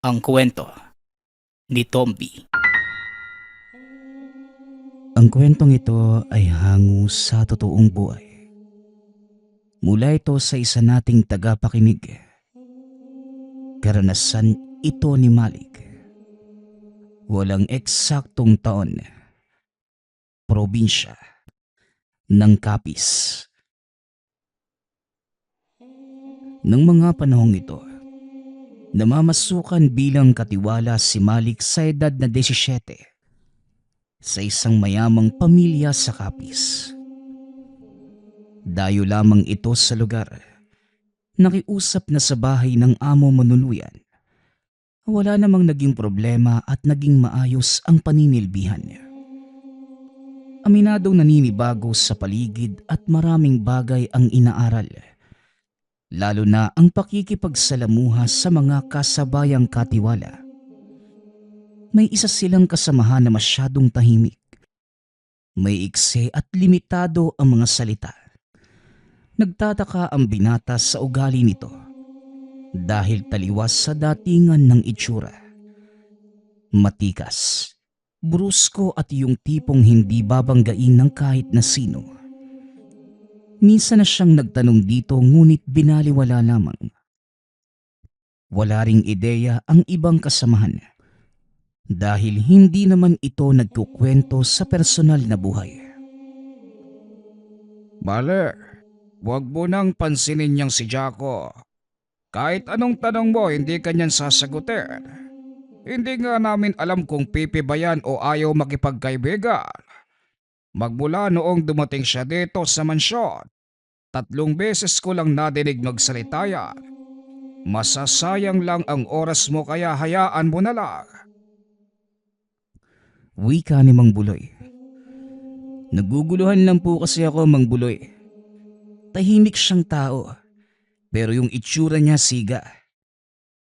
Ang kwento ni Tomby. Ang kwentong ito ay hango sa totoong buhay. Mula ito sa isa nating tagapakinig. Karanasan ito ni Malik. Walang eksaktong taon. Probinsya ng Capiz. Nang mga panahong ito, namamasukan bilang katiwala si Malik sa edad na 17 sa isang mayamang pamilya sa Capiz. Dayo lamang ito sa lugar. Nakiusap na sa bahay ng amo manuluyan. Wala namang naging problema at naging maayos ang paninilbihan niya. Aminadong naninibago sa paligid at maraming bagay ang inaaral. Lalo na ang pakikipagsalamuha sa mga kasabayang katiwala. May isa silang kasamahan na masyadong tahimik. May ikse at limitado ang mga salita. Nagtataka ang binata sa ugali nito dahil taliwas sa datingan ng itsura. Matikas, brusko at yung tipong hindi babanggain ng kahit na sino. Minsan na siyang nagtanong dito ngunit binaliwala lamang. Wala ring ideya ang ibang kasamahan dahil hindi naman ito nagkukwento sa personal na buhay. Bale, wag mo nang pansinin niyang si Jaco. Kahit anong tanong mo, hindi kanyan sasagutin. Hindi nga namin alam kung pipi ba yan o ayaw makipagkaibigan. Magmula noong dumating siya dito sa mansyon, 3 beses ko lang nadinig magsalita yan. Masasayang lang ang oras mo kaya hayaan mo na lang. Wika ni Mang Buloy. Naguguluhan lang po kasi ako, Mang Buloy. Tahimik siyang tao, pero yung itsura niya siga.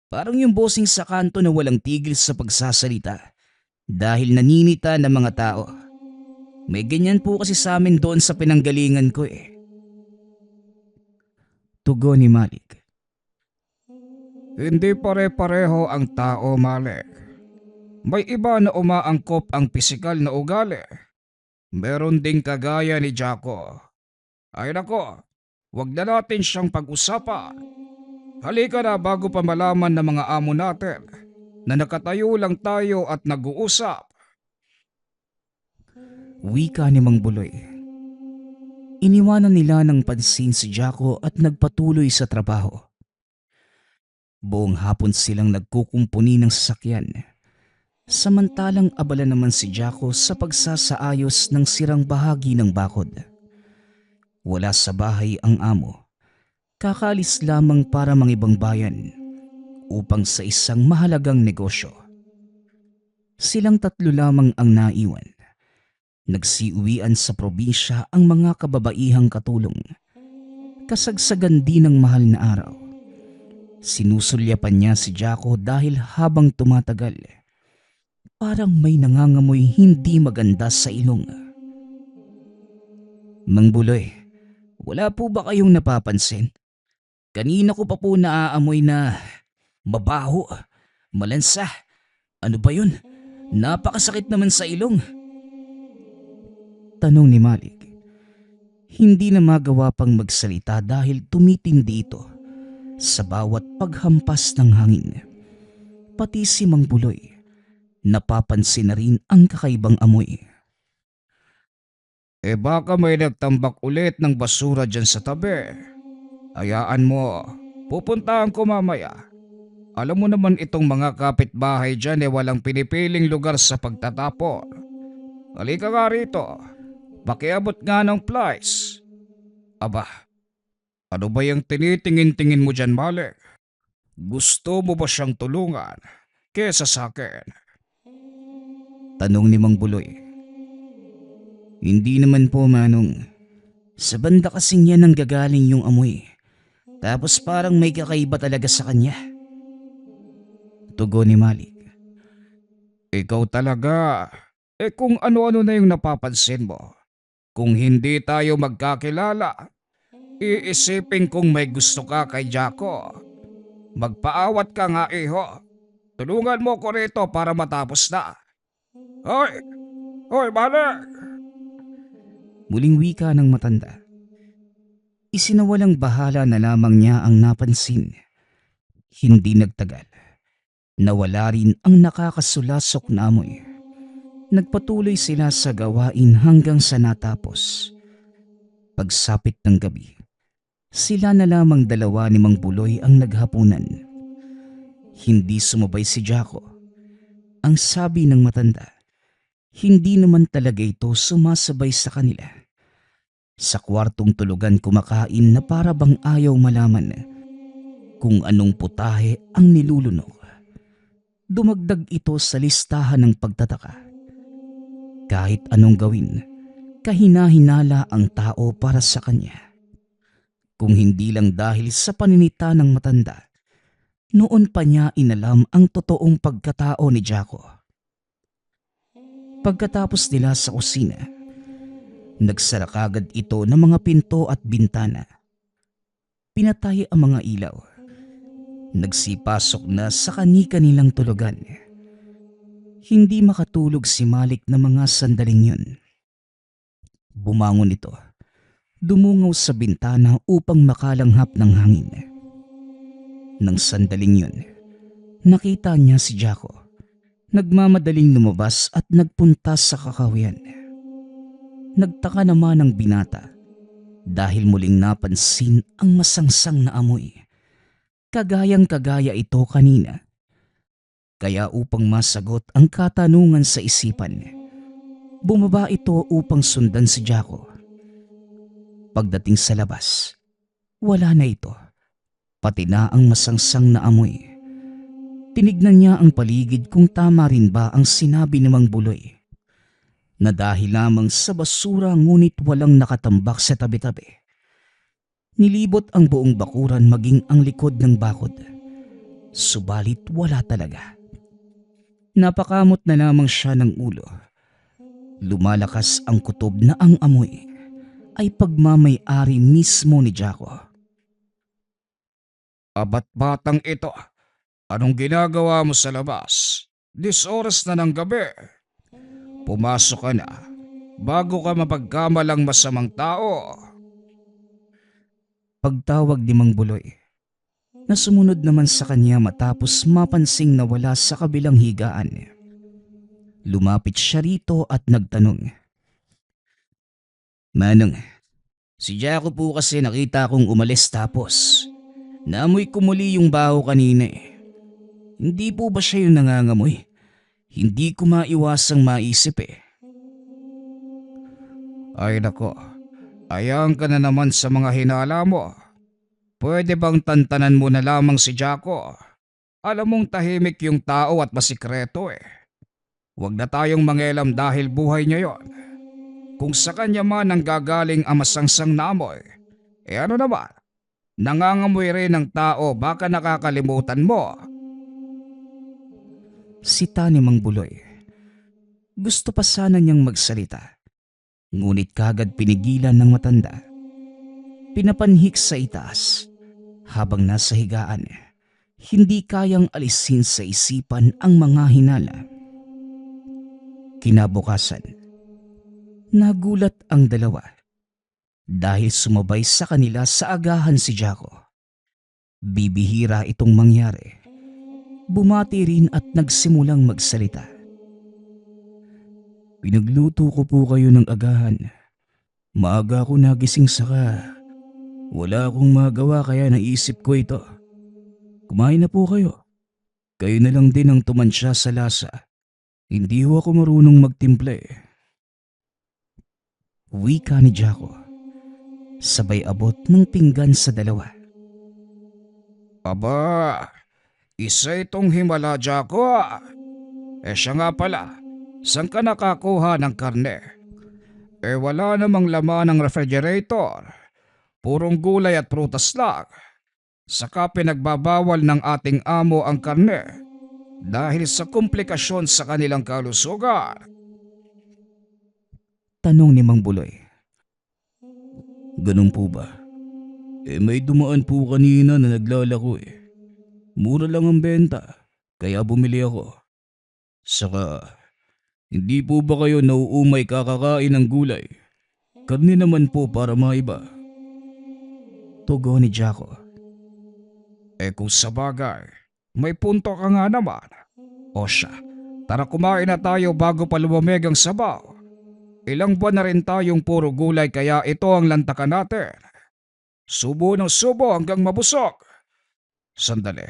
Parang yung bossing sa kanto na walang tigil sa pagsasalita dahil naninita ng mga tao. May ganyan po kasi sa amin doon sa pinanggalingan ko eh. Tugon ni Malik. Hindi pare-pareho ang tao, Malik. May iba na umaangkop ang pisikal na ugali. Meron ding kagaya ni Jaco. Ay nako, wag na natin siyang pag-usapan. Halika na bago pa malaman ng mga amo natin na nakatayo lang tayo at nag-uusap. Wika ni Mang Buloy. Iniwanan nila ng pansin si Jaco at nagpatuloy sa trabaho. Buong hapon silang nagkukumpuni ng sasakyan. Samantalang abala naman si Jaco sa pagsasaayos ng sirang bahagi ng bakod. Wala sa bahay ang amo. Kakalis lamang para mangibang bayan upang sa isang mahalagang negosyo. Silang 3 lamang ang naiwan. Nagsiuwian sa probinsya ang mga kababaihang katulong. Kasagsagan din ng mahal na araw. Sinusulyapan niya si Jaco dahil habang tumatagal, parang may nangangamoy hindi maganda sa ilong. Mang Buloy, wala po ba kayong napapansin? Kanina ko pa po naaamoy na mabaho, malansa. Ano ba yun? Napakasakit naman sa ilong. Tanong ni Malik. Hindi na magawa pang magsalita dahil tumitindi ito sa bawat paghampas ng hangin. Pati si Mang Buloy, napapansin na rin ang kakaibang amoy. Baka may nagtambak ulit ng basura dyan sa tabi. Hayaan mo, pupuntahan ko mamaya. Alam mo naman itong mga kapitbahay dyan walang pinipiling lugar sa pagtatapon. Halika nga rito, pakiabot nga ng plies. Aba, ano ba yung tinitingin-tingin mo dyan, Malik? Gusto mo ba siyang tulungan kesa sa akin? Tanong ni Mang Buloy. Hindi naman po, Manong. Sa banda kasing yan ang gagaling yung amoy. Tapos parang may kakaiba talaga sa kanya. Tugon ni Malik. Ikaw talaga. Kung ano-ano na yung napapansin mo. Kung hindi tayo magkakilala, iisipin kong may gusto ka kay Jaco. Magpaawat ka nga, iho. Tulungan mo ko rito para matapos na. Hoy! Hoy, balik! Muling wika ng matanda. Isinawalang bahala na lamang niya ang napansin. Hindi nagtagal. Nawala rin ang nakakasulasok na amoy. Nagpatuloy sila sa gawain hanggang sa natapos. Pagsapit ng gabi, sila na lamang dalawa ni Mang Buloy ang naghapunan. Hindi sumabay si Jaco. Ang sabi ng matanda, hindi naman talaga ito sumasabay sa kanila. Sa kwartong tulugan kumakain na para bang ayaw malaman kung anong putahe ang nilulunok. Dumagdag ito sa listahan ng pagtataka. Kahit anong gawin, kahina-hinala ang tao para sa kanya. Kung hindi lang dahil sa paninita ng matanda, noon pa niya inalam ang totoong pagkatao ni Jaco. Pagkatapos nila sa kusina, nagsara kagad ito ng mga pinto at bintana. Pinatay ang mga ilaw. Nagsipasok na sa kani-kanilang tulugan. Hindi makatulog si Malik na mga sandaling yun. Bumangon ito. Dumungaw sa bintana upang makalanghap ng hangin. Nang sandaling yun, nakita niya si Jaco. Nagmamadaling lumabas at nagpunta sa kakawian. Nagtaka naman ang binata dahil muling napansin ang masangsang na amoy. Kagayang-kagaya ito kanina. Kaya upang masagot ang katanungan sa isipan, bumaba ito upang sundan si Jaco. Pagdating sa labas, wala na ito. Pati na ang masangsang na amoy. Tinignan niya ang paligid kung tama rin ba ang sinabi ni Mang Buloy. Na dahil lamang sa basura ngunit walang nakatambak sa tabi-tabi. Nilibot ang buong bakuran maging ang likod ng bakod. Subalit wala talaga. Napakamot na lamang siya ng ulo. Lumalakas ang kutob na ang amoy ay pagmamay-ari mismo ni Jaco. Abat batang ito, anong ginagawa mo sa labas? 10 oras na ng gabi. Pumasok ka na bago ka mapagkamalang masamang tao. Pagtawag ni Mang Buloy, na sumunod naman sa kanya matapos mapansing nawala sa kabilang higaan. Lumapit siya rito at nagtanong. Manong, si Jaco po kasi nakita kong umalis tapos naamoy ko muli yung baho kanina eh. Hindi po ba siya yung nangangamoy? Hindi ko maiwasang maisip eh. Ay nako, ayang ka na naman sa mga hinala mo. Pwede bang tantanan mo na lamang si Jaco? Alam mong tahimik yung tao at masikreto eh. Huwag na tayong mangelam dahil buhay niya yon. Kung sa kanya man ang gagaling ang masangsang na amoy, ano naman, nangangamoy rin ng tao baka nakakalimutan mo. Sita ni Mang Buloy. Gusto pa sana niyang magsalita. Ngunit kagad pinigilan ng matanda. Pinapanhik sa itaas. Habang nasa higaan, hindi kayang alisin sa isipan ang mga hinala. Kinabukasan, nagulat ang dalawa dahil sumabay sa kanila sa agahan si Jaco. Bibihira itong mangyari. Bumati rin at nagsimulang magsalita. Pinagluto ko po kayo ng agahan. Maaga ako nagising saka wala akong magawa kaya naisip ko ito. Kumain na po kayo. Kayo na lang din ang tumansya sa lasa. Hindi ho ako marunong magtimpla eh. Wika ni Jaco. Sabay abot ng pinggan sa dalawa. Aba, isa itong himala, Jaco. Siya nga pala, saan ka nakakuha ng karne? Wala namang laman ng refrigerator. Purong gulay at prutas lang. Saka pinagbabawal ng ating amo ang karne dahil sa komplikasyon sa kanilang kalusugan. Tanong ni Mang Buloy. Ganun po ba? May dumaan po kanina na naglalako eh. Mura lang ang benta. Kaya bumili ako. Saka, hindi po ba kayo nauumay kakakain ng gulay? Karne naman po para maiba. Tugon ni Jaco. Kung sa bagay, may punto ka nga naman. O siya, tara kumain na tayo bago pa lumamig ang sabaw. Ilang buwan na rin tayong puro gulay kaya ito ang lantakan natin. Subo ng subo hanggang mabusog. Sandali,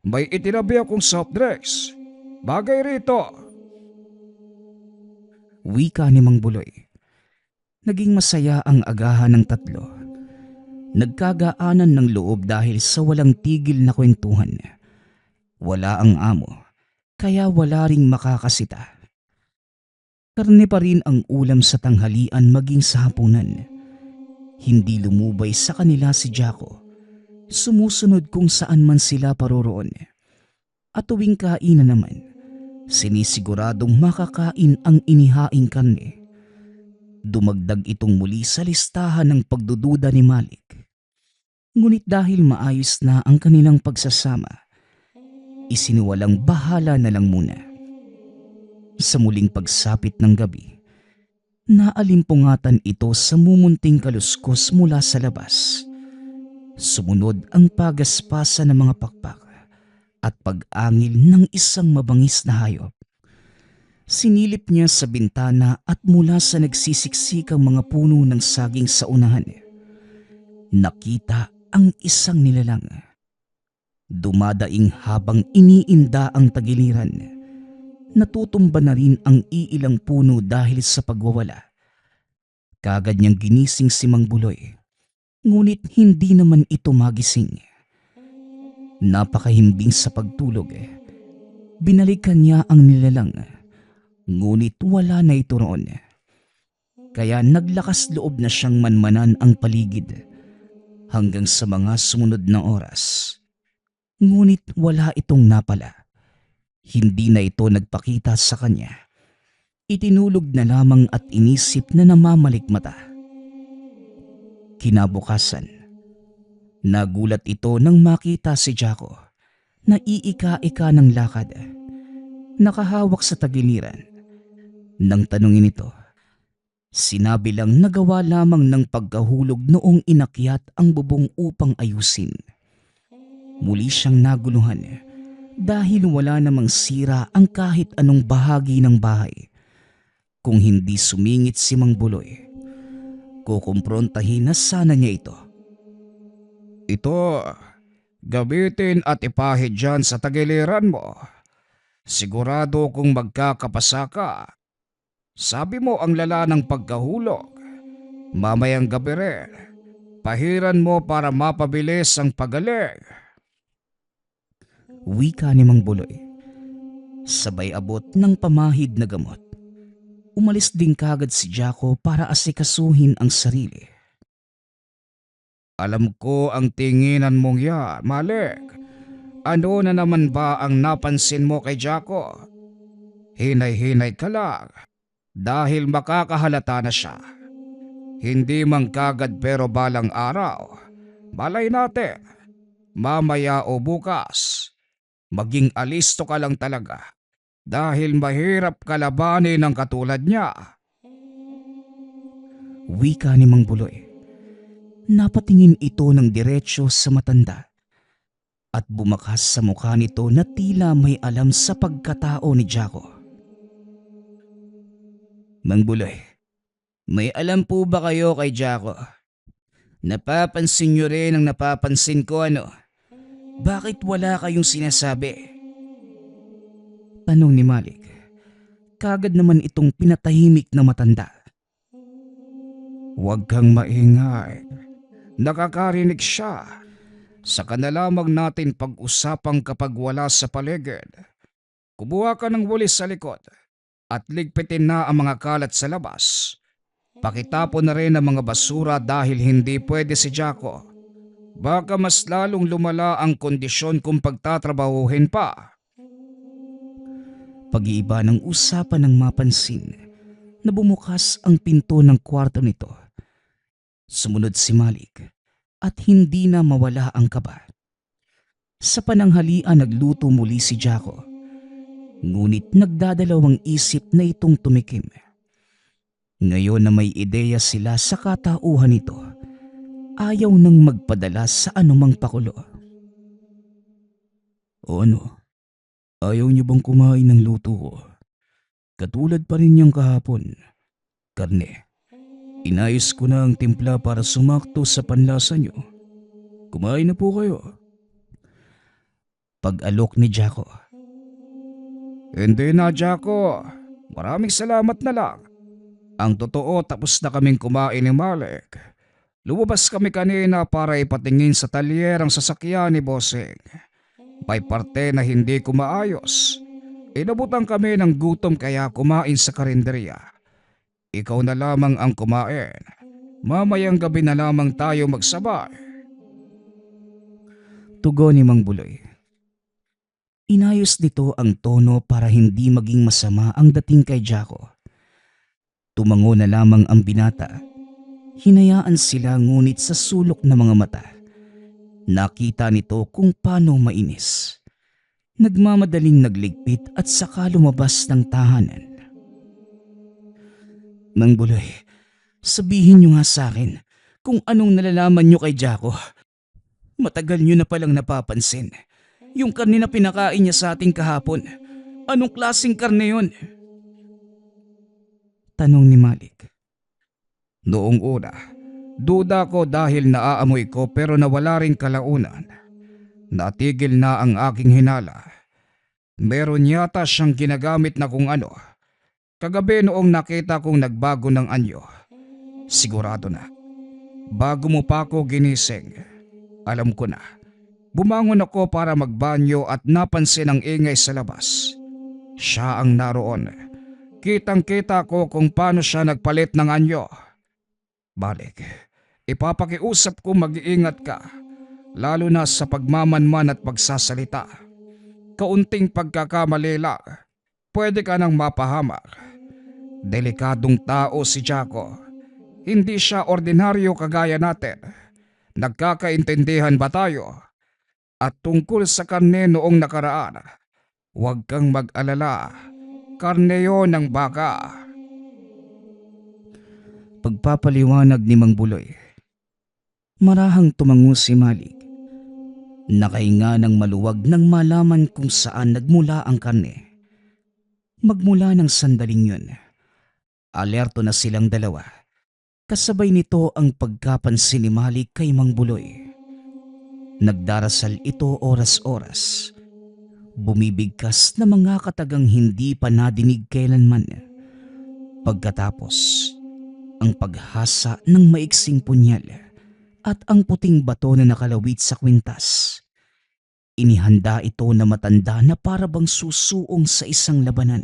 may itinabi akong soft drinks. Bagay rito. Wika ni Mang Buloy. Naging masaya ang agahan ng tatlo. Nagkagaanan ng loob dahil sa walang tigil na kwentuhan. Wala ang amo, kaya wala ring makakasita. Karne pa rin ang ulam sa tanghalian maging sa hapunan. Hindi lumubay sa kanila si Jaco. Sumusunod kung saan man sila paroroon. At tuwing kainan naman, sinisiguradong makakain ang inihaing karne. Dumagdag itong muli sa listahan ng pagdududa ni Malik. Ngunit dahil maayos na ang kanilang pagsasama, isiniwalang bahala na lang muna. Sa muling pagsapit ng gabi, naalimpungatan ito sa mumunting kaluskos mula sa labas. Sumunod ang pagaspasa ng mga pakpak at pag-angil ng isang mabangis na hayop. Sinilip niya sa bintana at mula sa nagsisiksikang mga puno ng saging sa unahan, nakita ang isang nilalang. Dumadaing habang iniinda ang tagiliran. Natutumba na rin ang iilang puno dahil sa pagwawala. Kagad niyang ginising si Mang Buloy, ngunit hindi naman ito magising. Napakahimbing sa pagtulog. Binalikan niya ang nilalang, ngunit wala na ito roon. Kaya naglakas loob na siyang manmanan ang paligid hanggang sa mga sumunod na oras. Ngunit wala itong napala. Hindi na ito nagpakita sa kanya. Itinulog na lamang at inisip na namamalikmata. Kinabukasan, nagulat ito nang makita si Jaco na iika-ika ng lakad. Nakahawak sa tagiliran. Nang tanungin ito, sinabi lang nagawa lamang ng pagkahulog noong inakyat ang bubong upang ayusin. Muli siyang naguluhan dahil wala namang sira ang kahit anong bahagi ng bahay. Kung hindi sumingit si Mang Buloy, kukumprontahin na sana niya ito. Ito, gamitin at ipahid dyan sa tagiliran mo. Sigurado kung magkakapasa ka. Sabi mo ang lala ng pagkahulog. Mamayang gabi rin, pahiran mo para mapabilis ang pagaling. Wika ni Mang Buloy. Sabay abot ng pamahid na gamot. Umalis din kagad si Jaco para asikasuhin ang sarili. Alam ko ang tinginan mong yan, Malik. Ano na naman ba ang napansin mo kay Jaco? Hinay-hinay ka lang dahil makakahalata na siya. Hindi man kagad pero balang araw. Malay natin, mamaya o bukas. Maging alisto ka lang talaga dahil mahirap kalabanin ang katulad niya. Wika ni Mang Buloy. Napatingin ito ng diretsyo sa matanda at bumakas sa mukha nito na tila may alam sa pagkatao ni Jaco. Mang Buloy, may alam po ba kayo kay Jaco? Napapansin niyo rin ang napapansin ko ano? Bakit wala kayong sinasabi? Tanong ni Malik. Kagad naman itong pinatahimik na matanda. Huwag kang maingay. Nakakarinig siya. Saka na lamang natin pag-usapang kapag wala sa paligid. Kumuha ka ng walis sa likod at ligpitin na ang mga kalat sa labas. Pakitapon na rin ang mga basura dahil hindi pwede si Jaco. Baka mas lalong lumala ang kondisyon kung pagtatrabahuhin pa. Pag-iiba ng usapan ng mapansin na bumukas ang pinto ng kwarto nito. Sumunod si Malik at hindi na mawala ang kaba. Sa pananghalian nagluto muli si Jaco. Ngunit nagdadalawang isip na itong tumikim. Ngayon na may ideya sila sa katauhan nito, ayaw nang magpadala sa anumang pakulo. O ano, ayaw niyo bang kumain ng luto ko? Katulad pa rin niyang kahapon. Karne, inayos ko na ang timpla para sumakto sa panlasa niyo. Kumain na po kayo. Pag-alok ni Jaco. Hindi na, Jaco. Maraming salamat na lang. Ang totoo, tapos na kaming kumain ni Malik. Lumabas kami kanina para ipatingin sa talyer ang sasakyan ni Bossing. May parte na hindi ko maayos. Inabutan kami ng gutom kaya kumain sa karinderya. Ikaw na lamang ang kumain. Mamayang gabi na lamang tayo magsabay. Tugon ni Mang Buloy. Inayos nito ang tono para hindi maging masama ang dating kay Jaco. Tumango na lamang ang binata. Hinayaan sila ngunit sa sulok ng mga mata. Nakita nito kung paano mainis. Nagmamadaling nagligpit at saka lumabas ng tahanan. Mang Buloy, sabihin niyo nga sa akin kung anong nalalaman niyo kay Jaco. Matagal niyo na palang napapansin. Yung karne na pinakain niya sa ating kahapon. Anong klaseng karne yun? Tanong ni Malik. Noong una, duda ko dahil naaamoy ko pero nawala rin kalaunan. Natigil na ang aking hinala. Meron yata siyang ginagamit na kung ano. Kagabi noong nakita kong nagbago ng anyo. Sigurado na. Bago mo pa ako ginising, alam ko na. Bumangon ako para magbanyo at napansin ang ingay sa labas. Siya ang naroon. Kitang-kita ko kung paano siya nagpalit ng anyo. Balik, ipapakiusap ko mag-iingat ka, lalo na sa pagmamanman at pagsasalita. Kaunting pagkakamali lang, pwede ka nang mapahamak. Delikadong tao si Jaco. Hindi siya ordinaryo kagaya natin. Nagkakaintindihan ba tayo? At tungkol sa karne noong nakaraan, huwag kang mag-alala. Karne yon ng baka. Pagpapaliwanag ni Mang Buloy. Marahang tumango si Malik. Nakahinga ng maluwag nang malaman kung saan nagmula ang karne. Magmula ng sandaling yun, alerto na silang dalawa. Kasabay nito ang pagkapansin ni Malik kay Mang Buloy. Nagdarasal ito oras-oras. Bumibigkas na mga katagang hindi pa nadinig kailanman. Pagkatapos, ang paghasa ng maiksing punyal at ang puting bato na nakalawit sa kwintas. Inihanda ito na matanda na para bang susuong sa isang labanan.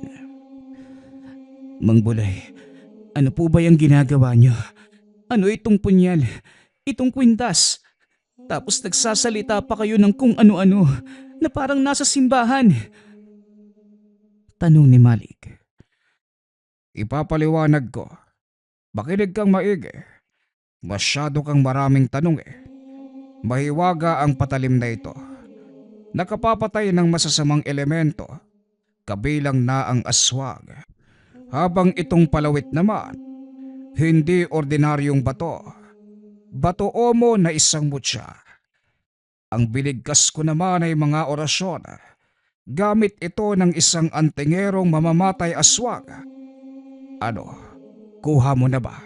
Mang Buloy, ano po ba yung ginagawa niyo? Ano itong punyal? Itong kwintas? Tapos nagsasalita pa kayo ng kung ano-ano na parang nasa simbahan. Tanong ni Malik. Ipapaliwanag ko. Makinig kang maigi. Masyado kang maraming tanong eh. Mahiwaga ang patalim na ito. Nakapapatay ng masasamang elemento. Kabilang na ang aswang. Habang itong palawit naman, hindi ordinaryong bato. Bato omo na isang mutya. Ang binigkas ko naman ay mga orasyon. Gamit ito ng isang antingerong mamamatay aswang. Ano, kuha mo na ba?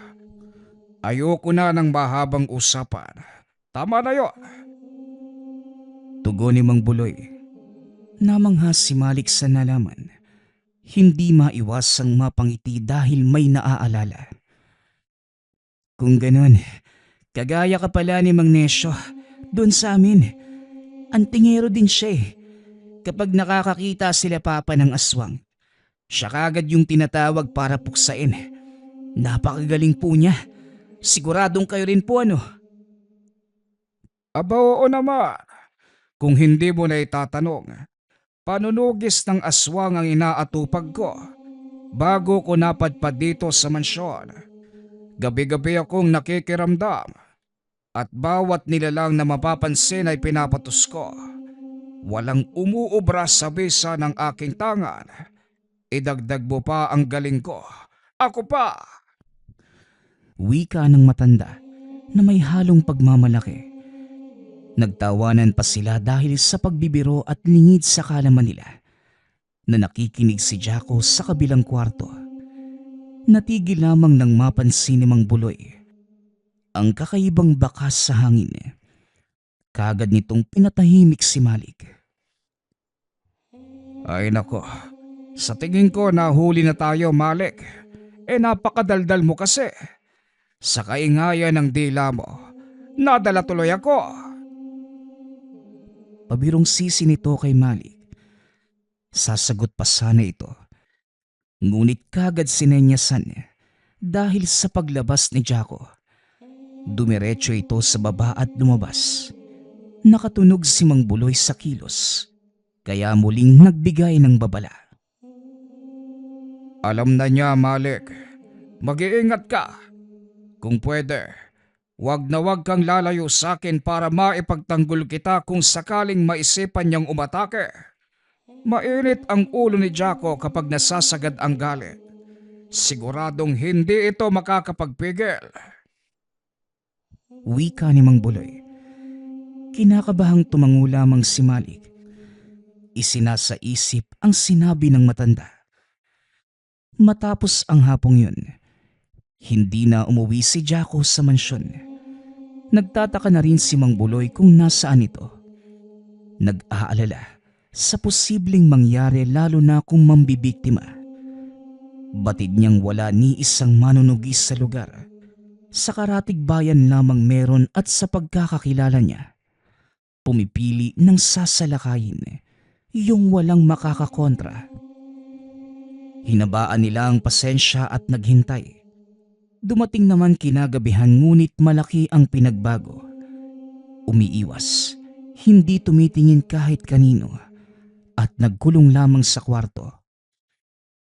Ayoko na ng mahabang usapan. Tama na yun. Tugon ni Mang Buloy. Namangha si Malik sa nalaman. Hindi maiwasang mapangiti dahil may naaalala. Kung ganun, kagaya ka pala ni Mang Nesyo, doon sa amin. Antingero din siya eh. Kapag nakakakita sila papa ng aswang, siya kagad yung tinatawag para puksain. Napakagaling po niya. Siguradong kayo rin po ano? Aba oo naman. Kung hindi mo na itatanong, panunugis ng aswang ang inaatupag ko bago ko napadpad dito sa mansyon. Gabi-gabi akong nakikiramdam at bawat nilalang na mapapansin ay pinapatos ko. Walang umuubra sa bisa ng aking tangan. Idagdag mo pa ang galing ko. Ako pa! Wika ng matanda na may halong pagmamalaki. Nagtawanan pa sila dahil sa pagbibiro at lingid sa kalaman nila na nakikinig si Jaco sa kabilang kwarto. Natigil lamang nang mapansin ni Mang Buloy ang kakaibang bakas sa hangin. Kagad nitong pinatahimik si Malik. Ay nako, sa tingin ko nahuli na tayo, Malik. Napakadaldal mo kasi. Sa kaingayan ng dila mo, nadala tuloy ako. Pabirong sisi nito kay Malik. Sasagot pa sana ito. Ngunit kagad sinenyasan dahil sa paglabas ni Jaco. Dumiretso ito sa baba at lumabas. Nakatunog si Mang Buloy sa kilos, kaya muling nagbigay ng babala. Alam na niya, Malik. Mag-iingat ka. Kung pwede, wag na wag kang lalayo sa akin para maipagtanggol kita kung sakaling maisipan niyang umatake. Mainit ang ulo ni Jaco kapag nasasagad ang galit. Siguradong hindi ito makakapagpigil. Wika ni Mang Buloy. Kinakabahang tumango lamang si Malik. Isinasa isip ang sinabi ng matanda. Matapos ang hapong yun, hindi na umuwi si Jaco sa mansyon. Nagtataka na rin si Mang Buloy kung nasaan ito. Nag-aalala sa posibleng mangyari lalo na kung mambibiktima. Batid niyang wala ni isang manunugis sa lugar. Sa karatig bayan lamang meron at sa pagkakakilala niya, pumipili ng sasalakayin yung walang makakakontra. Hinabaan nila ang pasensya at naghintay. Dumating naman kinagabihan ngunit malaki ang pinagbago. Umiiwas, hindi tumitingin kahit kanino at nagkulong lamang sa kwarto.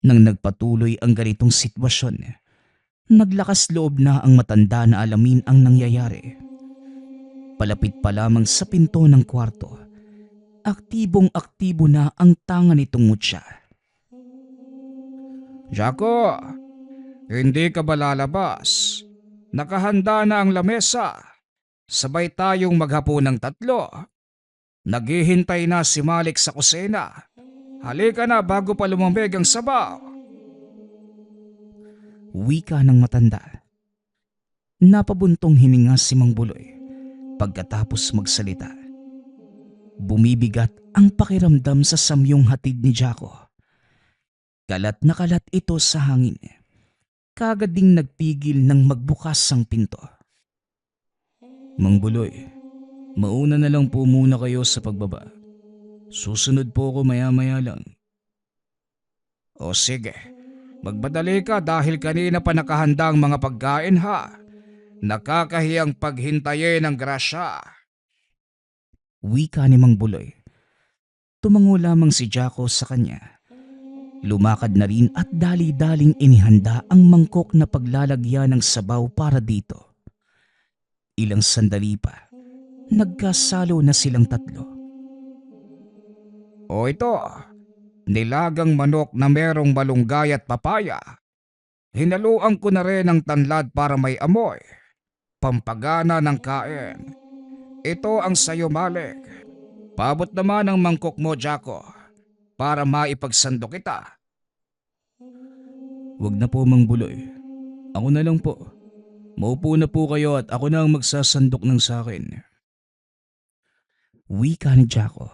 Nang nagpatuloy ang ganitong sitwasyon, naglakas loob na ang matanda na alamin ang nangyayari. Palapit pa lamang sa pinto ng kwarto, aktibong-aktibo na ang tanga nitong mutya. Jaco, hindi ka ba lalabas? Nakahanda na ang lamesa. Sabay tayong maghapon ng tatlo. Naghihintay na si Malik sa kusina. Halika na bago pa lumamig ang sabaw. Wika ng matanda. Napabuntong hininga si Mang Buloy pagkatapos magsalita. Bumibigat ang pakiramdam sa samyong hatid ni Jaco. Kalat na kalat ito sa hangin. Kagad ding nagpigil nang magbukas ang pinto. Mang Buloy, mauna na lang po muna kayo sa pagbaba. Susunod po ako maya-maya lang. O sige, magmadali ka dahil kanina pa nakahanda ang mga pagkain ha. Nakakahiyang paghintayin ng grasya. Wika ni Mang Buloy. Tumango lamang si Jaco sa kanya. Lumakad na rin at dali-daling inihanda ang mangkok na paglalagyan ng sabaw para dito. Ilang sandali pa, nagkasalo na silang tatlo. O ito, nilagang manok na merong malunggay at papaya. Hinaluan ko na rin ng tanlad para may amoy. Pampagana ng kain. Ito ang sayo, Malik. Paabot naman ang mangkok mo, Jaco, para maipagsando kita. Wag na po, Mang Buloy. Ako na lang po. Maupo na po kayo at ako na ang magsasandok ng sakin. Wika ni Jaco.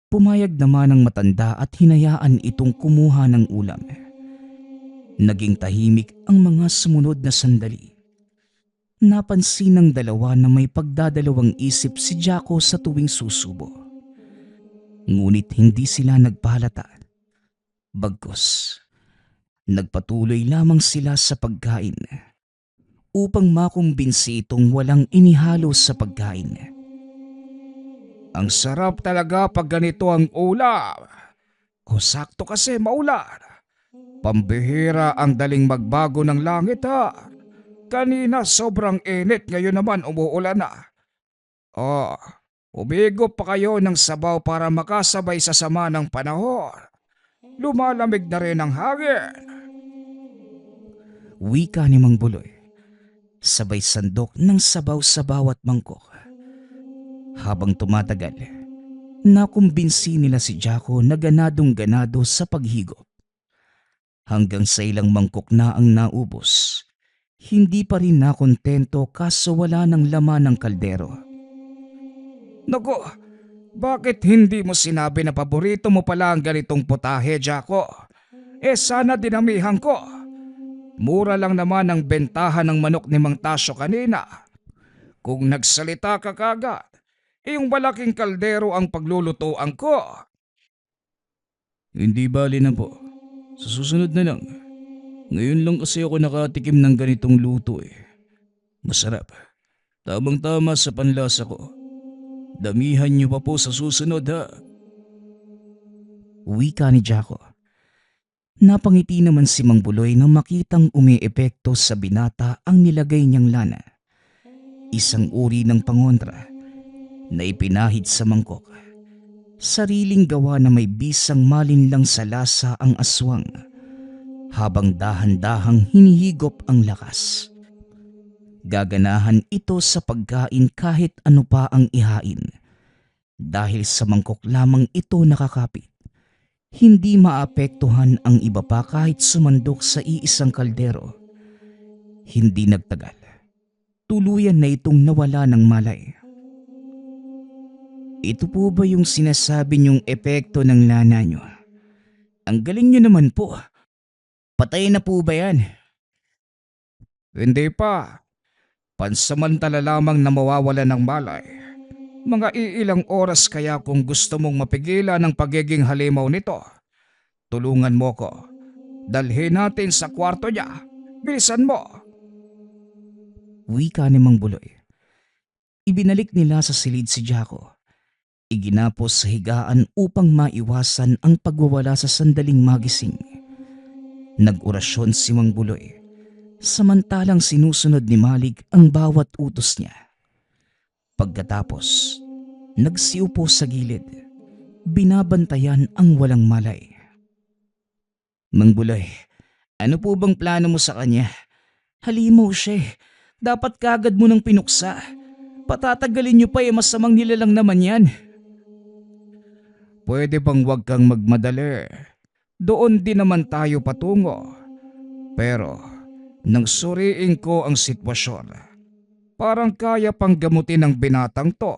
Pumayag naman ang matanda at hinayaan itong kumuha ng ulam. Naging tahimik ang mga sumunod na sandali. Napansin ng dalawa na may pagdadalawang isip si Jaco sa tuwing susubo. Ngunit hindi sila nagpahalata. Bagkus, nagpatuloy lamang sila sa pagkain upang makumbinsi itong walang inihalo sa pagkain. Ang sarap talaga pag ganito ang ulam. O sakto kasi maulan. Pambihira ang daling magbago ng langit ha. Kanina sobrang init, ngayon naman umuulan na. Oh, Umigop pa kayo ng sabaw para makasabay sa sama ng panahon. Lumalamig na rin ang hangin. Wika ni Mang Buloy. Sabay sandok ng sabaw sa bawat mangkok. Habang tumatagal, nakumbinsi nila si Jaco na ganadong-ganado sa paghigop. Hanggang sa ilang mangkok na ang naubos, hindi pa rin nakontento kaso wala ng laman ng kaldero. Naku, bakit hindi mo sinabi na paborito mo pala ang ganitong putahe, Jaco? Sana dinamihan ko. Mura lang naman ang bentahan ng manok ni Mang Tasyo kanina. Kung nagsalita ka kagad, yung malaking kaldero ang paglulutuan ko. Hindi bali na po. Sa susunod na lang. Ngayon lang kasi ako nakatikim ng ganitong luto eh. Masarap. Tamang-tama sa panlasa ko. Damihan niyo pa po sa susunod ha. Wika ni Jaco. Napangiti naman si Mang Buloy nang makitang umiepekto sa binata ang nilagay niyang lana. Isang uri ng pangontra na ipinahid sa mangkok. Sariling gawa na may bisang malinlang sa lasa ang aswang habang dahan-dahang hinihigop ang lakas. Gaganahan ito sa pagkain kahit ano pa ang ihain. Dahil sa mangkok lamang ito nakakapit. Hindi maapektuhan ang iba pa kahit sumandok sa iisang kaldero. Hindi nagtagal. Tuluyan na itong nawala ng malay. Ito po ba yung sinasabi niyong epekto ng lana niyo? Ang galing niyo naman po. Patay na po ba yan? Hindi pa. Pansamantala lamang na mawawala ng malay. Mga iilang oras kaya kung gusto mong mapigilan ang pagiging halimaw nito. Tulungan mo ko. Dalhin natin sa kwarto niya. Bilisan mo. Wika ni Mang Buloy. Ibinalik nila sa silid si Jaco. Iginapos sa higaan upang maiwasan ang pagwawala sa sandaling magising. Nag-orasyon si Mang Buloy. Samantalang sinusunod ni Malig ang bawat utos niya. Pagkatapos, nagsiupo sa gilid. Binabantayan ang walang malay. Mang Buloy, ano po bang plano mo sa kanya? Halimaw siya eh. Dapat kagad mo nang pinuksa. Patatagalin niyo pa masamang nilalang naman yan. Pwede bang wag kang magmadali? Doon din naman tayo patungo. Pero, nang suriin ko ang sitwasyon, parang kaya pang gamutin ng binatang to.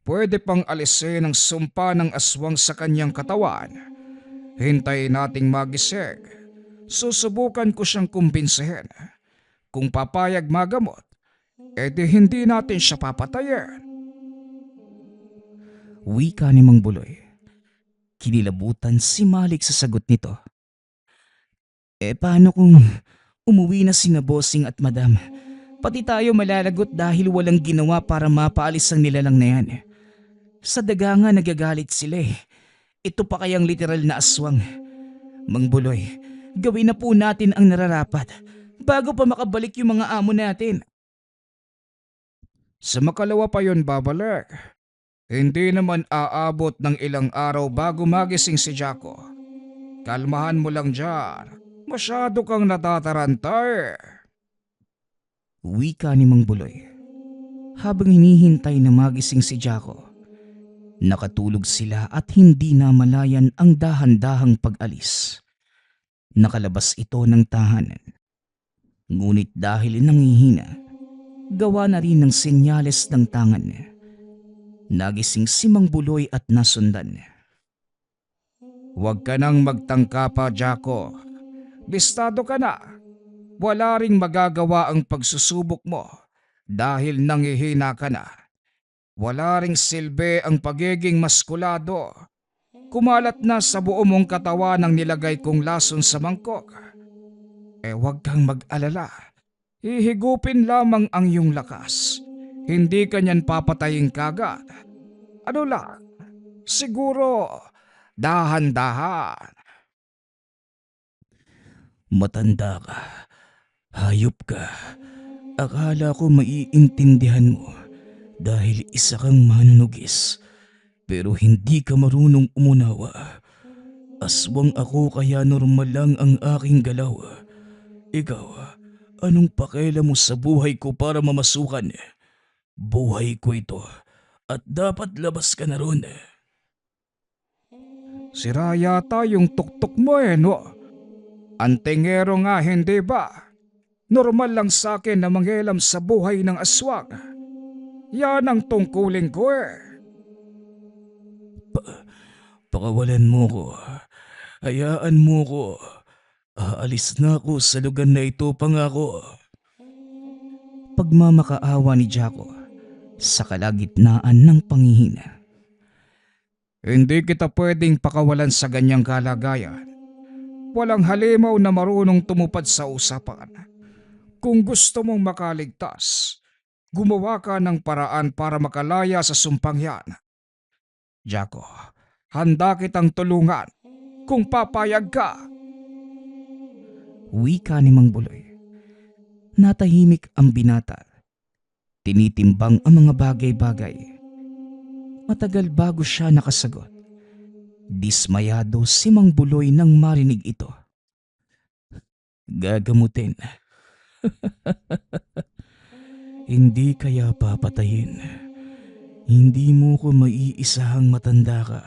Pwede pang alisin ang sumpa ng aswang sa kanyang katawan. Hintayin nating magising. Susubukan ko siyang kumbinsihin. Kung papayag magamot, edi hindi natin siya papatayin. Wika ni Mang Buloy. Kinilabutan si Malik sa sagot nito. Paano kung umuwi na sina Bossing at Madam? Pati tayo malalagot dahil walang ginawa para mapaalis ang nilalang na yan. Sa daga nga nagagalit sila eh. Ito pa kayang literal na aswang. Mang Buloy, gawin na po natin ang nararapat bago pa makabalik yung mga amo natin. Sa makalawa pa yon babalik. Hindi naman aabot ng ilang araw bago magising si Jaco. Kalmahan mo lang dyan. Masyado kang natatarantay. Wika ni Mang Buloy. Habang hinihintay na magising si Jaco, nakatulog sila at hindi namalayan ang dahan-dahang pag-alis. Nakalabas ito ng tahanan. Ngunit dahil nangihina, gawa na rin ng senyales ng tangan. Nagising si Mang Buloy at nasundan. Huwag ka nang magtangka pa, Jaco. Bistado ka na. Wala ring magagawa ang pagsusubok mo dahil nangihina ka na. Wala ring silbi ang pagiging maskulado. Kumalat na sa buo mong katawan ang nilagay kong lason sa mangkok. Huwag kang mag-alala. Hihigupin lamang ang iyong lakas. Hindi ka niyan papatayin kagad. Ano lang, siguro dahan-dahan. Matanda ka. Hayop ka. Akala ko maiintindihan mo. Dahil isa kang manunugis pero hindi ka marunong umunawa. Aswang ako kaya normal lang ang aking galaw. Ikaw, anong pakialam mo sa buhay ko para mamasukan? Buhay ko ito at dapat labas ka na ron. Sira yata yung tuktok mo no? Antingero nga hindi ba? Normal lang sa akin na manghilam sa buhay ng aswang. Yan ang tungkulin ko Pakawalan mo ko. Hayaan mo ko. Aalis na ako sa lugar na ito, pangako. Pagmamakaawa ni Jaco sa kalagitnaan ng panghihina. Hindi kita pwedeng pakawalan sa ganyang kalagayan. Walang halimaw na marunong tumupad sa usapan. Kung gusto mong makaligtas, gumawa ka ng paraan para makalaya sa sumpang yan. Jaco, handa kitang tulungan kung papayag ka. Wika ni Mang Buloy. Natahimik ang binata. Tinitimbang ang mga bagay-bagay. Matagal bago siya nakasagot. Dismayado si Mang Buloy nang marinig ito. Gagamutin. Hindi kaya papatayin. Hindi mo ko maiisahang matanda ka.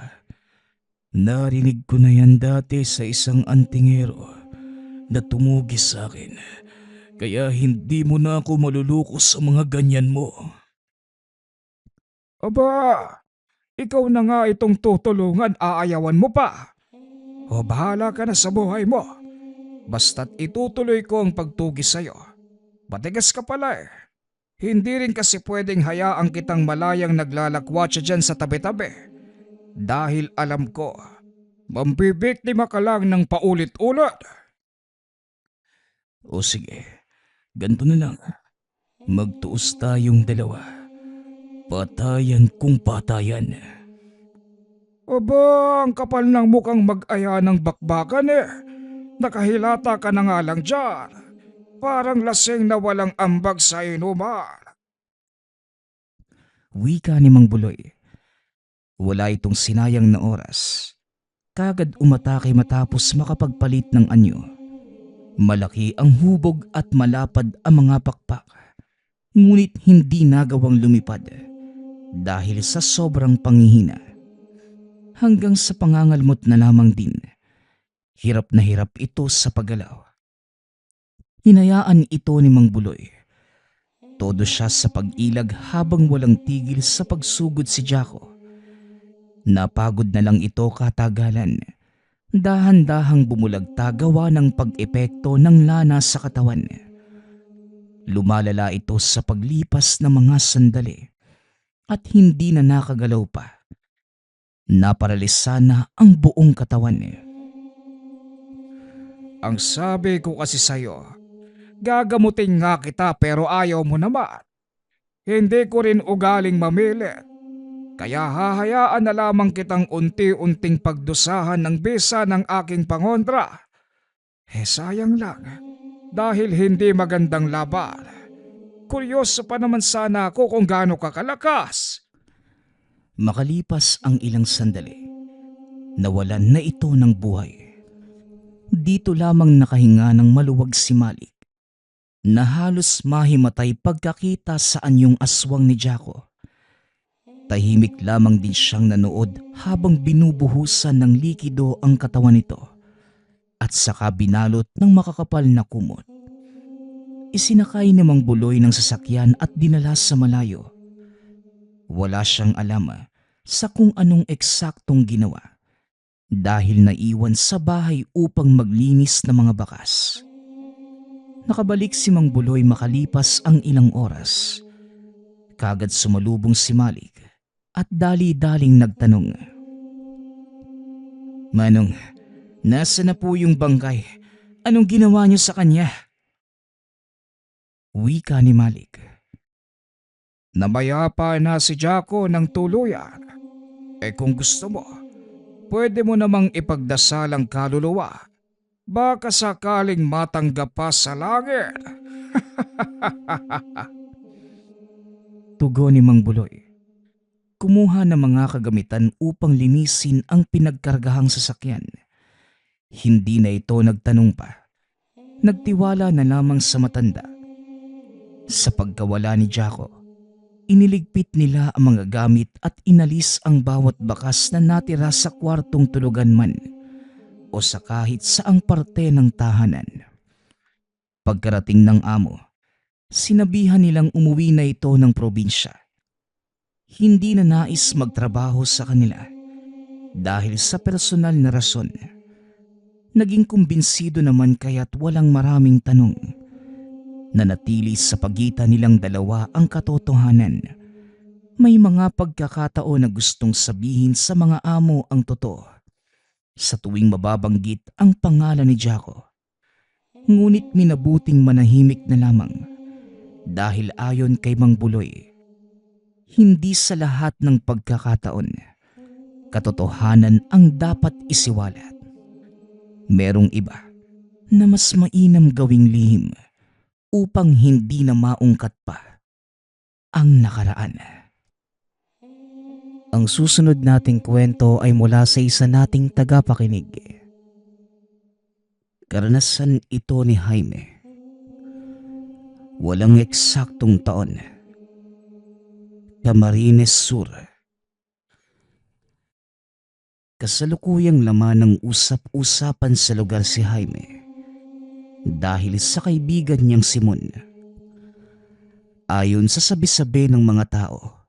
Narinig ko na yan dati sa isang antingero na tumugis sa akin. Kaya hindi mo na ako maluluko sa mga ganyan mo. Aba, ikaw na nga itong tutulungan, aayawan mo pa. O bahala ka na sa buhay mo. Basta't itutuloy ko ang pagtugis sa'yo. Matigas ka pala Hindi rin kasi pwedeng hayaan kitang malayang naglalakwatsa dyan sa tabi-tabi. Dahil alam ko, mambibiktima ka lang ng paulit-ulit. O sige, ganito na lang. Magtuos tayong dalawa. Patayan kung patayan. Aba, ang kapal ng mukhang mag-aya ng bakbakan Nakahilata ka na nga lang dyan. Parang lasing na walang ambag sa inuman. Wika ni Mang Buloy. Wala itong sinayang na oras. Kagad umatake matapos makapagpalit ng anyo. Malaki ang hubog at malapad ang mga pakpak. Ngunit hindi nagawang lumipad dahil sa sobrang panghihina. Hanggang sa pangangalmot na lamang din. Hirap na hirap ito sa paggalaw. Hinayaan ito ni Mang Buloy. Todo siya sa pag-ilag habang walang tigil sa pagsugod si Jaco. Napagod na lang ito katagalan. Dahan-dahang bumulagta gawa ng pag-epekto ng lana sa katawan. Lumalala ito sa paglipas ng mga sandali at hindi na nakagalaw pa. Naparalisa na ang buong katawan. Ang sabi ko kasi sa'yo, gagamutin nga kita pero ayaw mo naman. Hindi ko rin ugaling mamilit. Kaya hahayaan na lamang kitang unti-unting pagdusahan ng bisa ng aking pangontra. Sayang lang, dahil hindi magandang laban. Kuryoso pa naman sana ako kung gaano ka kalakas. Makalipas ang ilang sandali, nawalan na ito ng buhay. Dito lamang nakahinga ng maluwag si Malik na halos mahimatay pagkakita sa anyong aswang ni Jaco. Tahimik lamang din siyang nanood habang binubuhusan ng likido ang katawan nito at saka binalot ng makakapal na kumot. Isinakay ni Mang Buloy ng sasakyan at dinala sa malayo. Wala siyang alam sa kung anong eksaktong ginawa dahil naiwan sa bahay upang maglinis ng mga bakas. Nakabalik si Mang Buloy makalipas ang ilang oras. Kagad sumalubong si Malik at dali-daling nagtanong. "Manong, nasa na po yung bangkay? Anong ginawa niyo sa kanya?" Wika ni Malik. Namayapa na si Jaco ng tuluyan. Kung gusto mo, pwede mo namang ipagdasal ang kaluluwa. Baka sakaling matanggap pa sa langit. tugon ni Mang Buloy. Kumuha ng mga kagamitan upang linisin ang pinagkargahang sasakyan. Hindi na ito nagtanong pa. Nagtiwala na lamang sa matanda. Sa pagkawala ni Jaco, iniligpit nila ang mga gamit at inalis ang bawat bakas na natira sa kwartong tulugan man o sa kahit saang parte ng tahanan. Pagkarating ng amo, sinabihan nilang umuwi na ito ng probinsya. Hindi na nais magtrabaho sa kanila dahil sa personal na rason. Naging kumbinsido naman kaya't walang maraming tanong. Nanatili sa pagitan nilang dalawa ang katotohanan. May mga pagkakataon na gustong sabihin sa mga amo ang totoo sa tuwing mababanggit ang pangalan ni Jaco. Ngunit minabuting manahimik na lamang dahil ayon kay Mang Buloy, hindi sa lahat ng pagkakataon katotohanan ang dapat isiwalat. Merong iba na mas mainam gawing lihim upang hindi na maungkat pa ang nakaraan. Ang susunod nating kwento ay mula sa isa nating tagapakinig. Karanasan ito ni Jaime. Walang eksaktong taon. Camarines Sur. Kasalukuyang laman ng usap-usapan sa lugar si Jaime dahil sa kaibigan niyang si Mon. Ayon sa sabi-sabi ng mga tao,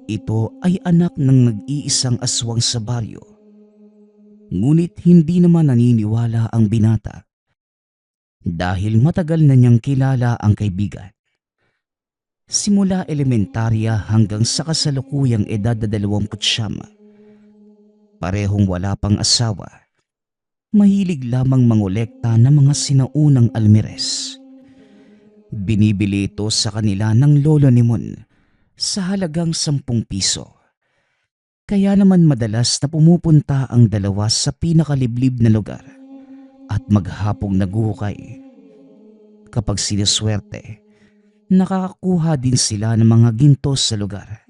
ito ay anak ng nag-iisang aswang sa baryo. Ngunit hindi naman naniniwala ang binata dahil matagal na niyang kilala ang kaibigan. Simula elementarya hanggang sa kasalukuyang edad na 29. Parehong wala pang asawa. Mahilig lamang mangolekta ng mga sinaunang almires. Binibili ito sa kanila ng lolo ni Mon sa halagang 10 piso. Kaya naman madalas na pumupunta ang dalawa sa pinakaliblib na lugar at maghapong naguhukay. Kapag sinaswerte, nakakakuha din sila ng mga ginto sa lugar.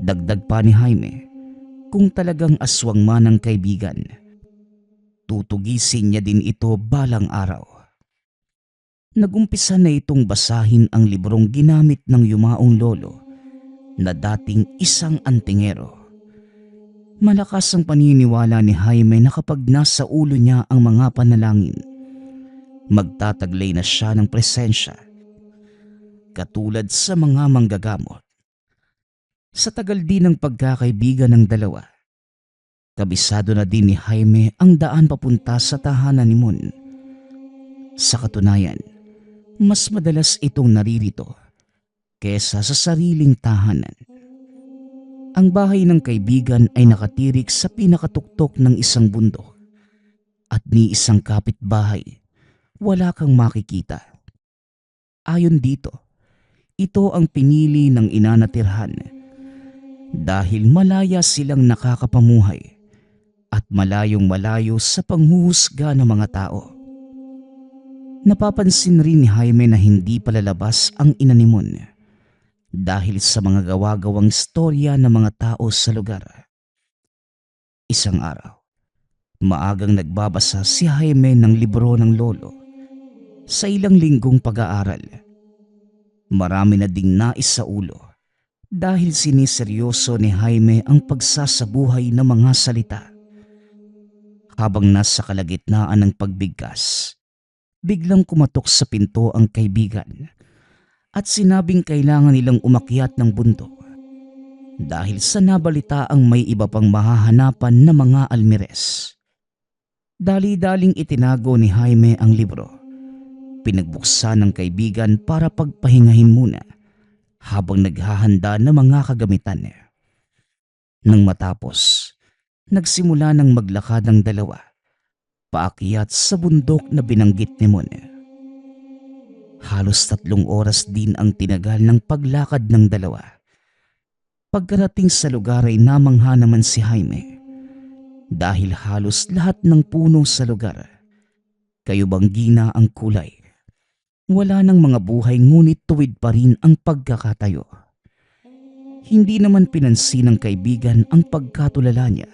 Dagdag pa ni Jaime, kung talagang aswang man ang kaibigan, tutugisin niya din ito balang araw. Nagumpisa na itong basahin ang librong ginamit ng yumaong lolo na dating isang antingero. Malakas ang paniniwala ni Jaime na kapag nasa ulo niya ang mga panalangin, magtataglay na siya ng presensya, katulad sa mga manggagamot. Sa tagal din ng pagkakaibigan ng dalawa, kabisado na din ni Jaime ang daan papunta sa tahanan ni Mon. Sa katunayan, mas madalas itong naririto kesa sa sariling tahanan. Ang bahay ng kaibigan ay nakatirik sa pinakatuktok ng isang bundok at ni isang kapitbahay wala kang makikita. Ayon dito, ito ang pinili ng ina na tirhan dahil malaya silang nakakapamuhay at malayong malayo sa panghuhusga ng mga tao. Napapansin rin ni Jaime na hindi palalabas ang ina ni Mon dahil sa mga gawa-gawang istorya ng mga tao sa lugar. Isang araw, maagang nagbabasa si Jaime ng libro ng lolo. Sa ilang linggong pag-aaral, marami na ding nais sa ulo dahil siniseryoso ni Jaime ang pagsasabuhay ng mga salita. Habang nasa kalagitnaan ng pagbigkas, biglang kumatok sa pinto ang kaibigan at sinabing kailangan nilang umakyat ng bundok dahil sa nabalitaang may iba pang mahahanapan na mga almires. Dali-daling itinago ni Jaime ang libro. Pinagbuksan ng kaibigan para pagpahingahin muna habang naghahanda ng mga kagamitan. Nang matapos, nagsimula ng maglakad ang dalawa paakyat sa bundok na binanggit ni Mon. Halos 3 oras din ang tinagal ng paglakad ng dalawa. Pagkarating sa lugar ay namangha naman si Jaime dahil halos lahat ng puno sa lugar kayubanggina ang kulay. Wala ng mga buhay ngunit tuwid pa rin ang pagkakatayo. Hindi naman pinansin ng kaibigan ang pagkatulala niya.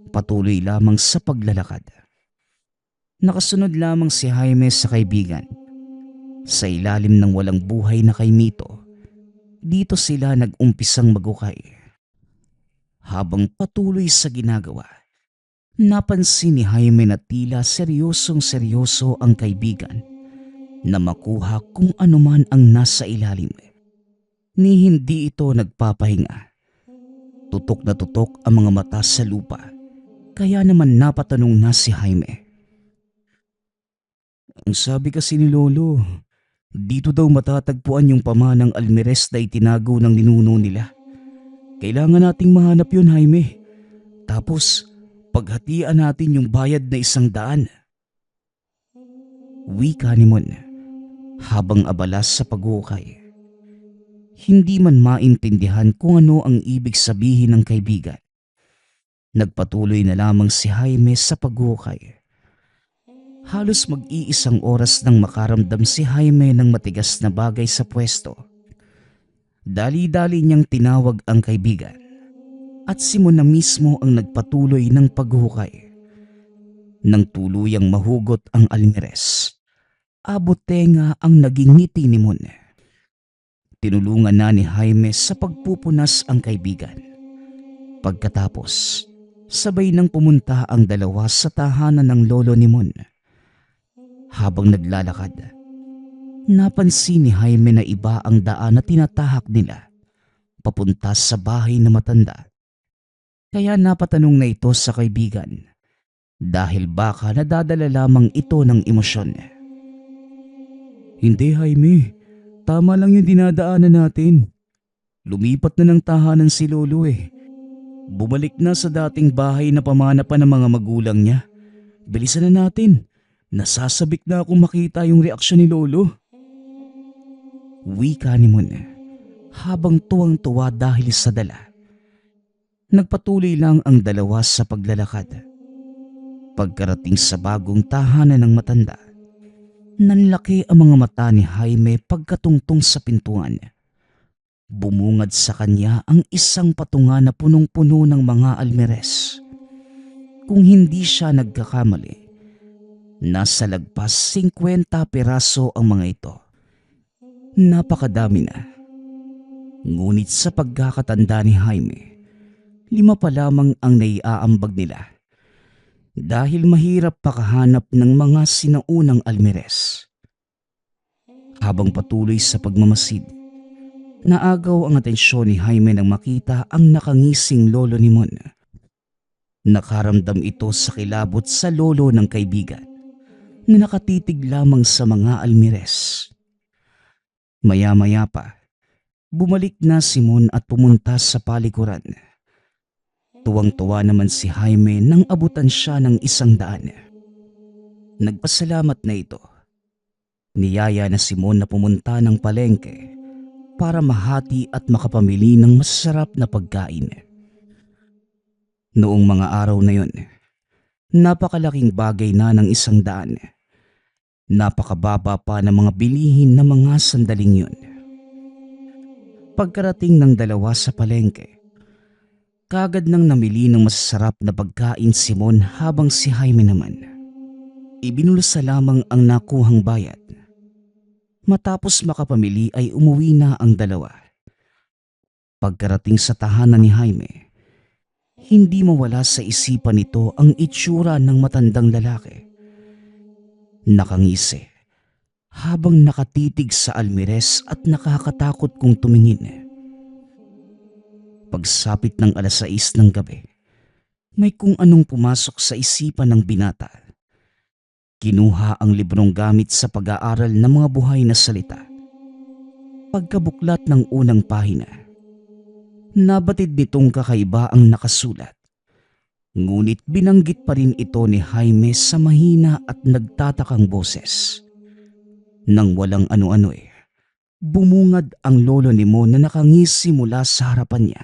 Patuloy lamang sa paglalakad. Nakasunod lamang si Jaime sa kaibigan. Sa ilalim ng walang buhay na kay Mito, dito sila nag-umpisang magukay. Habang patuloy sa ginagawa, napansin ni Jaime na tila seryosong seryoso ang kaibigan na makuha kung anuman ang nasa ilalim. Ni hindi ito nagpapahinga. Tutok na tutok ang mga mata sa lupa, kaya naman napatanong na si Jaime. Ang sabi kasi ni Lolo, dito daw matatagpuan yung pamanang Almirez na itinago ng ninuno nila. Kailangan nating mahanap yun, Jaime. Tapos, paghatian natin yung bayad na 100. Wika ni Mon habang abala sa paghukay. Hindi man maintindihan kung ano ang ibig sabihin ng kaibigan. Nagpatuloy na lamang si Jaime sa paghukay. Halos mag-iisang oras nang makaramdam si Jaime ng matigas na bagay sa pwesto. Dali-dali niyang tinawag ang kaibigan at si Mon na mismo ang nagpatuloy ng paghukay. Nang tuluyang mahugot ang Almirez, abot tenga ang naging ngiti ni Mon. Tinulungan na ni Jaime sa pagpupunas ang kaibigan. Pagkatapos, sabay nang pumunta ang dalawa sa tahanan ng lolo ni Mon. Habang naglalakad, napansin ni Jaime na iba ang daan na tinatahak nila papunta sa bahay na matanda. Kaya napatanong na ito sa kaibigan dahil baka nadadala lamang ito ng emosyon. Hindi, Jaime. Tama lang yung dinadaanan natin. Lumipat na ng tahanan si Lolo eh. Bumalik na sa dating bahay na pamana pa ng mga magulang niya. Bilisan na natin. Nasasabik na akong makita yung reaksyon ni Lolo. Wika ni Mon habang tuwang-tuwa dahil sa dala. Nagpatuloy lang ang dalawa sa paglalakad. Pagkarating sa bagong tahanan ng matanda, nanlaki ang mga mata ni Jaime pagkatungtong sa pintuan. Bumungad sa kanya ang isang patungan na punong-puno ng mga Almirez. Kung hindi siya nagkakamali, nasa lagpas 50 peraso ang mga ito. Napakadami na. Ngunit sa pagkakatanda ni Jaime, 5 pa lamang ang naiaambag nila. Dahil mahirap pakahanap ng mga sinaunang Almirez. Habang patuloy sa pagmamasid, naagaw ang atensyon ni Jaime nang makita ang nakangising lolo ni Mon. Nakaramdam ito sa kilabot sa lolo ng kaibigan na nakatitig lamang sa mga Almirez. Maya-maya pa, bumalik na si Mon at pumunta sa palikuran. Tuwang-tuwa naman si Jaime nang abutan siya ng 100. Nagpasalamat na ito. Niyaya na si Mon na pumunta ng palengke para mahati at makapamili ng masarap na pagkain. Noong mga araw na yon, napakalaking bagay na ng 100. Napakababa pa ng mga bilihin na mga sandaling yon. Pagkarating ng dalawa sa palengke, kagad nang namili ng masasarap na pagkain si Mon habang si Jaime naman ibinulsa lamang ang nakuhang bayad. Matapos makapamili ay umuwi na ang dalawa. Pagkarating sa tahanan ni Jaime, hindi mawala sa isipan nito ang itsura ng matandang lalaki. Nakangisi habang nakatitig sa Almirez at nakakatakot kung tumingin. Pagsapit ng 6:00 ng gabi, may kung anong pumasok sa isipan ng binata. Kinuha ang librong gamit sa pag-aaral ng mga buhay na salita. Pagkabuklat ng unang pahina, nabatid nitong kakaiba ang nakasulat. Ngunit binanggit pa rin ito ni Jaime sa mahina at nagtatakang boses. Nang walang ano-ano bumungad ang lolo ni Mon na nakangisi mula sa harapan niya.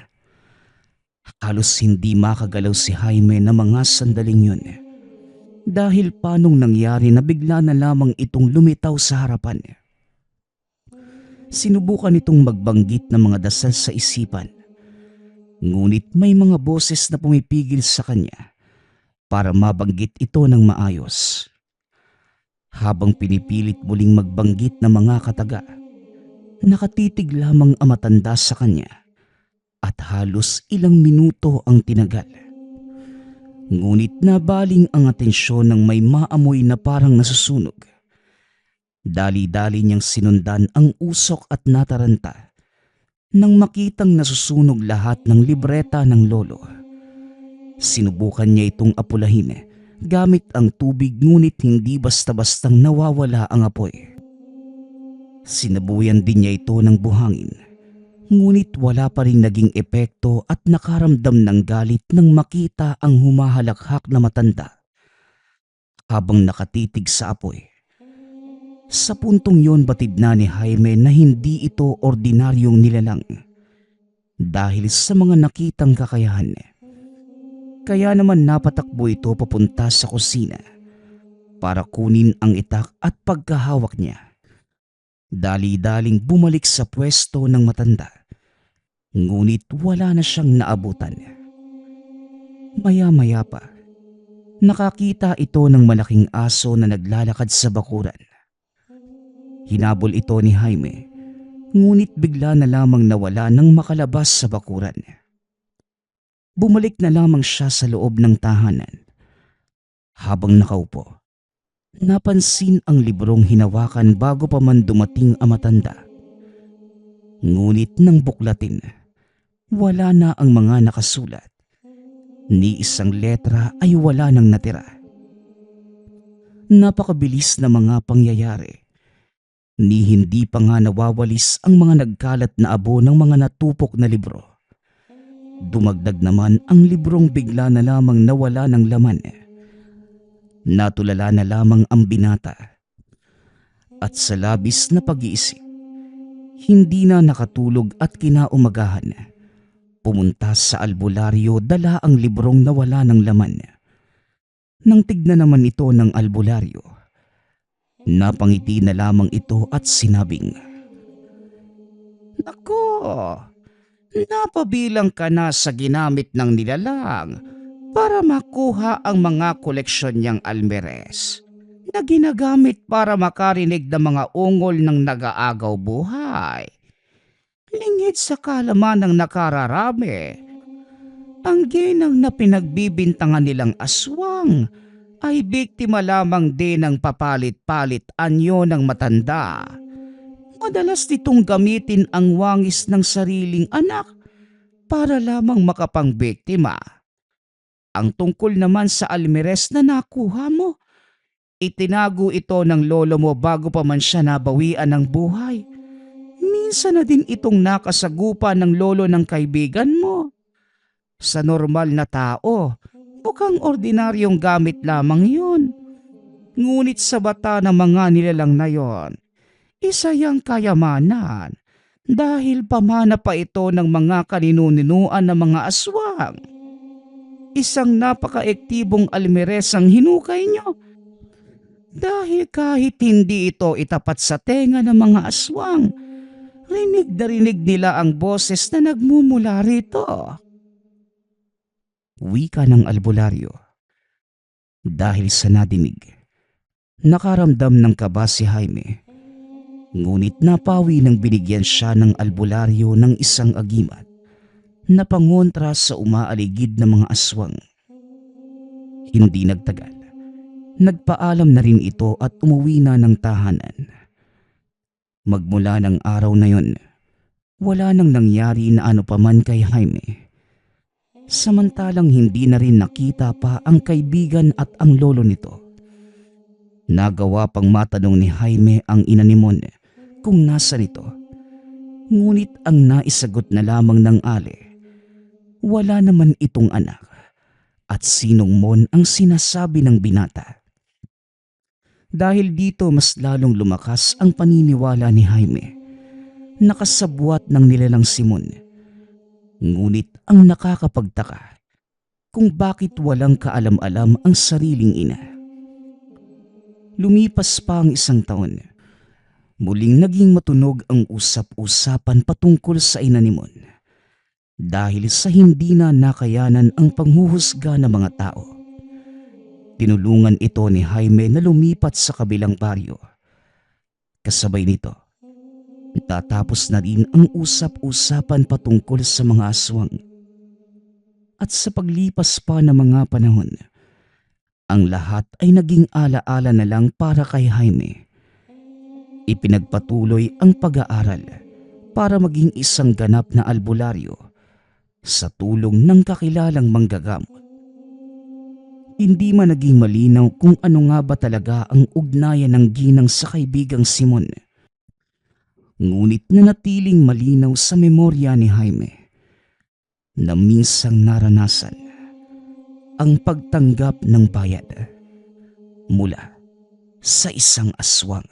Halos hindi makagalaw si Jaime na mga sandaling yun. Dahil paanong nangyari na bigla na lamang itong lumitaw sa harapan. Sinubukan itong magbanggit ng mga dasal sa isipan. Ngunit may mga boses na pumipigil sa kanya para mabanggit ito ng maayos. Habang pinipilit muling magbanggit ng mga kataga, nakatitig lamang ang matanda sa kanya at halos ilang minuto ang tinagal. Ngunit nabaling ang atensyon ng may maamoy na parang nasusunog. Dali-dali niyang sinundan ang usok at nataranta nang makitang nasusunog lahat ng libreta ng lolo. Sinubukan niya itong apulahin gamit ang tubig ngunit hindi basta-bastang nawawala ang apoy. Sinabuyan din niya ito ng buhangin. Ngunit wala pa rin naging epekto at nakaramdam ng galit nang makita ang humahalakhak na matanda habang nakatitig sa apoy. Sa puntong yon batid na ni Jaime na hindi ito ordinaryong nilalang dahil sa mga nakitang kakayahan. Kaya naman napatakbo ito papunta sa kusina para kunin ang itak at pagkahawak niya. Dali-daling bumalik sa pwesto ng matanda. Ngunit wala na siyang naabutan. Maya-maya pa, nakakita ito ng malaking aso na naglalakad sa bakuran. Hinabol ito ni Jaime, ngunit bigla na lamang nawala nang makalabas sa bakuran. Bumalik na lamang siya sa loob ng tahanan. Habang nakaupo, napansin ang librong hinawakan bago pa man dumating ang matanda. Ngunit nang buklatin, wala na ang mga nakasulat. Ni isang letra ay wala nang natira. Napakabilis na mga pangyayari. Ni hindi pa nga nawawalis ang mga nagkalat na abo ng mga natupok na libro. Dumagdag naman ang librong bigla na lamang nawala ng laman. Natulala na lamang ang binata. At sa labis na pag-iisip, hindi na nakatulog at kinaumagahan. Pumunta sa albularyo, dala ang librong nawala ng laman. Nang tignan naman ito ng albularyo, napangiti na lamang ito at sinabing, "Nako, napabilang ka na sa ginamit ng nilalang para makuha ang mga koleksyon niyang almeres na ginagamit para makarinig ng mga ungol ng nag-aagaw buhay. Lingid sa kalaman ng nakararami, ang ginang na pinagbibintangan nilang aswang ay biktima lamang din ng papalit-palit anyo ng matanda. Madalas nitong gamitin ang wangis ng sariling anak para lamang makapangbiktima. Ang tungkol naman sa almeres na nakuha mo, itinago ito ng lolo mo bago pa man siya nabawian ng buhay. Minsan na din itong nakasagupa ng lolo ng kaibigan mo. Sa normal na tao, mukhang ordinaryong gamit lamang yun. Ngunit sa bata ng mga nilalang na yon, isa yang kayamanan dahil pamana pa ito ng mga kaninu-ninuan ng mga aswang. Isang napaka-ektibong almeres ang hinukay nyo. Dahil kahit hindi ito itapat sa tenga ng mga aswang, rinig na rinig nila ang boses na nagmumula rito." Wika ng albularyo. Dahil sa nadinig, nakaramdam ng kaba si Jaime. Ngunit napawi nang binigyan siya ng albularyo ng isang agimat na pangontra sa umaaligid na mga aswang. Hindi nagtagal, nagpaalam na rin ito at umuwi na ng tahanan. Magmula ng araw na yon, wala nang nangyari na ano paman kay Jaime. Samantalang hindi na rin nakita pa ang kaibigan at ang lolo nito. Nagawa pang matanong ni Jaime ang ina ni Mon kung nasa nito. Ngunit ang naisagot na lamang ng Ale, wala naman itong anak. At sinong Mon ang sinasabi ng binata? Dahil dito mas lalong lumakas ang paniniwala ni Jaime. Nakasabwat ng nilalang si Mon. Ngunit ang nakakapagtaka kung bakit walang kaalam-alam ang sariling ina. Lumipas pa ang 1 taon. Muling naging matunog ang usap-usapan patungkol sa inanimon dahil sa hindi na nakayanan ang panghuhusga ng mga tao. Tinulungan ito ni Jaime na lumipat sa kabilang baryo. Kasabay nito, tatapos na rin ang usap-usapan patungkol sa mga aswang. At sa paglipas pa ng mga panahon, ang lahat ay naging alaala na lang para kay Jaime. Ipinagpatuloy ang pag-aaral para maging isang ganap na albularyo sa tulong ng kakilalang manggagamot. Hindi man naging malinaw kung ano nga ba talaga ang ugnayan ng ginang sa kaibigang Simon. Ngunit nanatiling malinaw sa memorya ni Jaime na minsang naranasan ang pagtanggap ng bayad mula sa isang aswang.